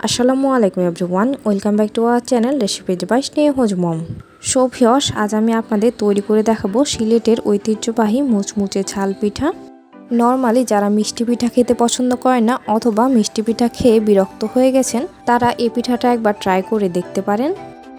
আসসালামু আলাইকুম everyone, welcome back to our channel recipe device নিয়ে মম। সো ভিউয়ার্স, আজ আমি আপনাদের তৈরি করে দেখাবো সিলেটের ঐতিহ্যবাহী মুচমুচে ঝাল পিঠা। নর্মালি যারা মিষ্টি পিঠা খেতে পছন্দ করে না অথবা মিষ্টি পিঠা খেয়ে বিরক্ত হয়ে গেছেন, তারা এই পিঠাটা একবার ট্রাই করে দেখতে পারেন।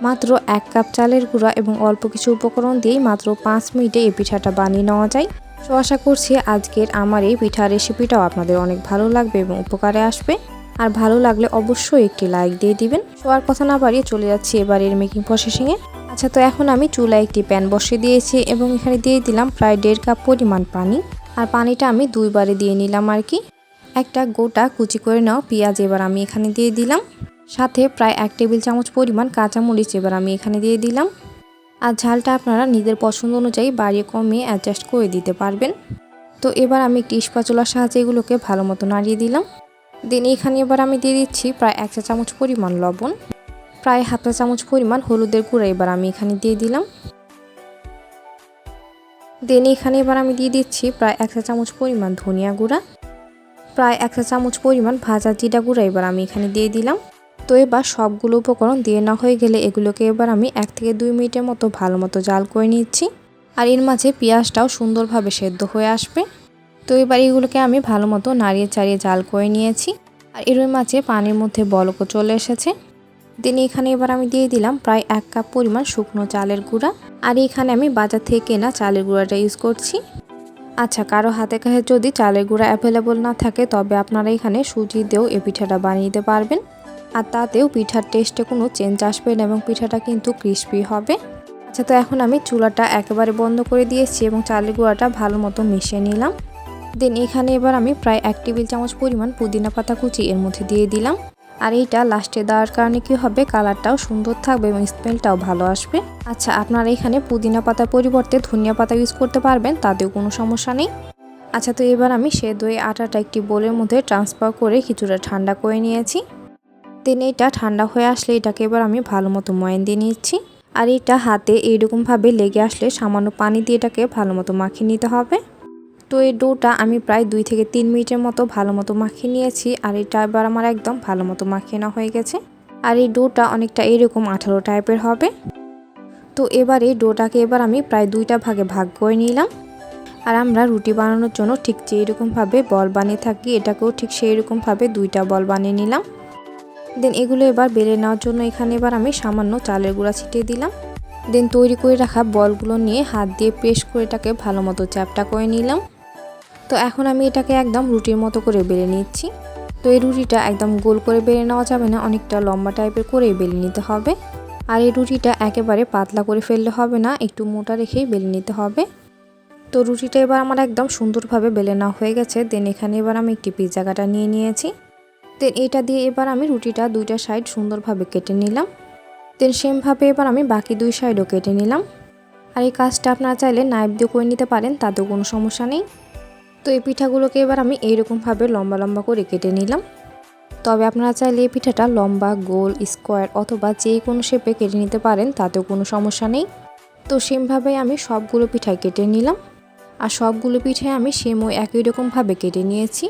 মাত্র 1 কাপ চালের গুঁড়া এবং অল্প কিছু উপকরণ দিয়েই মাত্র 5 মিনিটে এই পিঠাটা বানিয়ে নেওয়া যায়। সো আশা করছি আজকের আমার এই পিঠা রেসিপিটাও আপনাদের অনেক ভালো লাগবে এবং উপকারে আসবে। আর ভালো লাগলে অবশ্যই একটি লাইক দিয়ে দিবেন। সো আর কথা না বাড়িয়ে চলে যাচ্ছি এবার এর মেকিং প্রসেসিংয়ে। আচ্ছা, তো এখন আমি চুলায় একটি প্যান বসিয়ে দিয়েছি এবং এখানে দিয়ে দিলাম প্রায় 1.5 কাপ পরিমাণ পানি। আর পানিটা আমি 2 বারে দিয়ে নিলাম আর কি। একটা গোটা কুচি করে নেওয়া পেঁয়াজ এবার আমি এখানে দিয়ে দিলাম। সাথে প্রায় 1 টেবিল চামচ পরিমাণ কাঁচামরিচ এবার আমি এখানে দিয়ে দিলাম। আর ঝালটা আপনারা নিজের পছন্দ অনুযায়ী বাড়িয়ে কমিয়ে অ্যাডজাস্ট করে দিতে পারবেন। তো এবার আমি একটি স্প্যাচুলার সাহায্যে এগুলোকে ভালো মতো নাড়িয়ে দিলাম। দেন এখানে এবার আমি দিয়ে দিচ্ছি প্রায় 1 চা চামচ পরিমাণ লবণ, প্রায় হাফ চা চামচ পরিমাণ হলুদের গুঁড়া এবার আমি এখানে দিয়ে দিলাম। দেন এখানে এবার আমি দিয়ে দিচ্ছি প্রায় 1 চা চামচ পরিমাণ ধনিয়া গুঁড়া, প্রায় 1 চা চামচ পরিমাণ ভাজা জিরা গুঁড়া এবার আমি এখানে দিয়ে দিলাম। তো এবার সবগুলো উপকরণ দিয়ে না হয়ে গেলে এগুলোকে এবার আমি 1 থেকে 2 মিনিটের মতো ভালো মতো জাল করে নিচ্ছি। আর এর মাঝে পেঁয়াজটাও সুন্দরভাবে সেদ্ধ হয়ে আসবে। তো এবার এগুলোকে আমি ভালো মতো নাড়িয়ে চাড়িয়ে জাল করে নিয়েছি। আর এর মাঝে পানির মধ্যে বলকও চলে এসেছে। দেন এখানে এবার আমি দিয়ে দিলাম প্রায় 1 কাপ পরিমাণ শুকনো চালের গুঁড়া। আর এখানে আমি বাজার থেকে কেনা চালের গুঁড়াটা ইউজ করছি। আচ্ছা, কারো হাতে কাছে যদি চালের গুঁড়া অ্যাভেলেবল না থাকে তবে আপনারা এখানে সুজি দিয়েও এই পিঠাটা বানিয়ে নিতে পারবেন। আর তাতেও পিঠার টেস্টে কোনো চেঞ্জ আসবে না এবং পিঠাটা কিন্তু ক্রিস্পি হবে। আচ্ছা, তো এখন আমি চুলাটা একেবারে বন্ধ করে দিয়েছি এবং চালের গুঁড়াটা ভালো মতো মিশিয়ে নিলাম। দেন এখানে এবার আমি প্রায় 1 টেবিল চামচ পরিমাণ পুদিনা পাতা কুচি এর মধ্যে দিয়ে দিলাম। আর এইটা লাস্টে দেওয়ার কারণে কি হবে, কালারটাও সুন্দর থাকবে এবং স্মেলটাও ভালো আসবে। আচ্ছা, আপনারা এখানে পুদিনা পাতার পরিবর্তে ধনিয়া পাতা ইউজ করতে পারবেন, তাতেও কোনো সমস্যা নেই। আচ্ছা, তো এবার আমি সেদ্ধ এই আটাটা একটি বোলের মধ্যে ট্রান্সফার করে কিছুটা ঠান্ডা করে নিয়েছি। দেন এইটা ঠান্ডা হয়ে আসলে এটাকে এবার আমি ভালো মতো ময়ান দিয়ে নিচ্ছি। আর এটা হাতে এইরকমভাবে লেগে আসলে সামান্য পানি দিয়ে এটাকে ভালো মতো মাখিয়ে নিতে হবে। তো এই ডোটা আমি প্রায় 2 থেকে 3 মিনিটের মতো ভালো মতো মাখিয়ে নিয়েছি। আর এটা এবার আমার একদম ভালো মতো মাখিয়ে নেওয়া হয়ে গেছে। আর এই ডোটা অনেকটা এরকম আঠালো টাইপের হবে। তো এবার এই ডোটাকে এবার আমি প্রায় 2টা ভাগে ভাগ করে নিলাম। আর আমরা রুটি বানানোর জন্য ঠিক যেরকমভাবে বল বানিয়ে থাকি এটাকেও ঠিক সেই রকমভাবে 2টা বল বানিয়ে নিলাম। দেন এগুলো এবার বেলে নেওয়ার জন্য এখানে এবার আমি সামান্য চালের গুঁড়া ছিটিয়ে দিলাম। দেন তৈরি করে রাখা বলগুলো নিয়ে হাত দিয়ে প্রেস করে এটাকে ভালো মতো চ্যাপটা করে নিলাম। তো এখন আমি এটাকে একদম রুটির মতো করে বেলে নিচ্ছি। তো এই রুটিটা একদম গোল করে বেলে নেওয়া যাবে না, অনেকটা লম্বা টাইপের করেই বেলে নিতে হবে। আর এই রুটিটা একেবারে পাতলা করে ফেললে হবে না, একটু মোটা রেখেই বেলে নিতে হবে। তো রুটিটা এবার আমার একদম সুন্দরভাবে বেলে নেওয়া হয়ে গেছে। দেন এখানে এবার আমি একটি পিৎজা কাটা নিয়ে নিয়েছি। দেন এটা দিয়ে এবার আমি রুটিটা 2টা সাইড সুন্দরভাবে কেটে নিলাম। দেন সেমভাবে এবার আমি বাকি 2 সাইডও কেটে নিলাম। আর এই কাজটা আপনারা চাইলে নাইফ দিয়ে করে নিতে পারেন, তাতেও কোনো সমস্যা নেই। তো এই পিঠাগুলোকে এবার আমি এইরকমভাবে লম্বা লম্বা করে কেটে নিলাম। তবে আপনারা চাইলে এই পিঠাটা লম্বা, গোল, স্কোয়ার অথবা যে কোনো শেপে কেটে নিতে পারেন, তাতেও কোনো সমস্যা নেই। তো সেমভাবেই আমি সবগুলো পিঠাই কেটে নিলাম। আর সবগুলো পিঠাই আমি সেম ওই একই রকমভাবে কেটে নিয়েছি।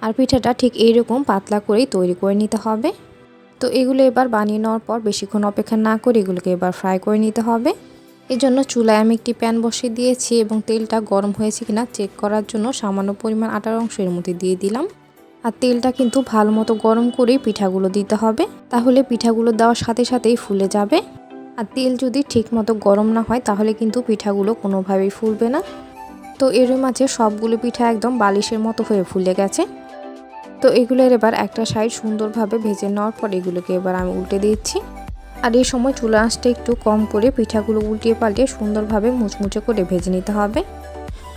আর পিঠাটা ঠিক এইরকম পাতলা করেই তৈরি করে নিতে হবে। তো এগুলো এবার বানিয়ে নেওয়ার পর বেশিক্ষণ অপেক্ষা না করে এগুলোকে এবার ফ্রাই করে নিতে হবে। এই জন্য চুলায় আমি একটি প্যান বসিয়ে দিয়েছি এবং তেলটা গরম হয়েছে কিনা চেক করার জন্য সামান্য পরিমাণ আটার অংশ এর মধ্যে দিয়ে দিলাম। আর তেলটা কিন্তু ভালো মতো গরম করেই পিঠাগুলো দিতে হবে, তাহলে পিঠাগুলো দেওয়ার সাথে সাথেই ফুলে যাবে। আর তেল যদি ঠিক মতো গরম না হয় তাহলে কিন্তু পিঠাগুলো কোনোভাবেই ফুলবে না। তো এর মাঝে সবগুলো পিঠা একদম বালিশের মতো হয়ে ফুলে গেছে। তো এগুলোর এবার একটা সাইড সুন্দরভাবে ভেজে নেওয়ার পর এগুলোকে এবার আমি উল্টে দিচ্ছি। আর এই সময় চুলা আঁচটা একটু কম করে পিঠাগুলো উল্টিয়ে পাল্টিয়ে সুন্দরভাবে মুচমুচে করে ভেজে নিতে হবে।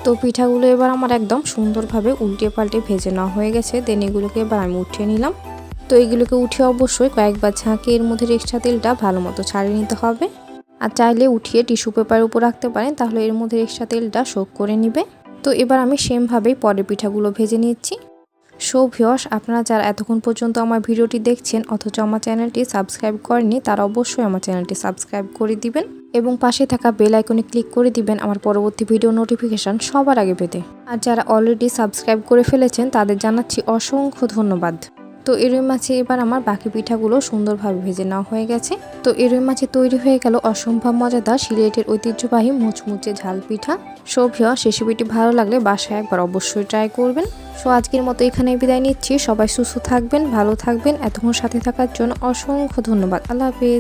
তো পিঠাগুলো এবার আমার একদম সুন্দরভাবে উল্টিয়ে পাল্টিয়ে ভেজে নেওয়া হয়ে গেছে। দেন এগুলোকে এবার আমি উঠিয়ে নিলাম। তো এগুলোকে উঠিয়ে অবশ্যই কয়েকবার ঝাঁকে এর মধ্যে এক্সট্রা তেলটা ভালো মতো ছাড়িয়ে নিতে হবে। আর চাইলে উঠিয়ে টিস্যু পেপারের উপর রাখতে পারেন, তাহলে এর মধ্যে এক্সট্রা তেলটা শোক করে নেবে। তো এবার আমি সেমভাবেই পরের পিঠাগুলো ভেজে নিচ্ছি। সো ভিউয়ার্স, আপনারা যারা এতক্ষণ পর্যন্ত আমার ভিডিওটি দেখছেন অথচ আমার চ্যানেলটি সাবস্ক্রাইব করেননি, তারা অবশ্যই আমার চ্যানেলটি সাবস্ক্রাইব করে দিবেন এবং পাশে থাকা বেল আইকনে ক্লিক করে দিবেন আমার পরবর্তী ভিডিও নোটিফিকেশন সবার আগে পেতে। আর যারা অলরেডি সাবস্ক্রাইব করে ফেলেছেন তাদের জানাচ্ছি অসংখ্য ধন্যবাদ। তো তো এই রুই মাছে এবার আমার বাকি পিঠাগুলো সুন্দরভাবে ভেজে নেওয়া হয়ে গেছে। তো এই রুই মাছে তৈরি হয়ে গেল অসম্ভব মজাদার সিলেটের ঐতিহ্যবাহী মুচমুচে ঝাল পিঠা। রেসিপিটি ভালো লাগলে বাসায় একবার অবশ্যই ট্রাই করবেন। আজকের মতো এখানেই বিদায় নিচ্ছি। সবাই সুস্থ থাকবেন, ভালো থাকবেন। এতক্ষণ সাথে থাকার জন্য অসংখ্য ধন্যবাদ। আল্লাহ হাফেজ।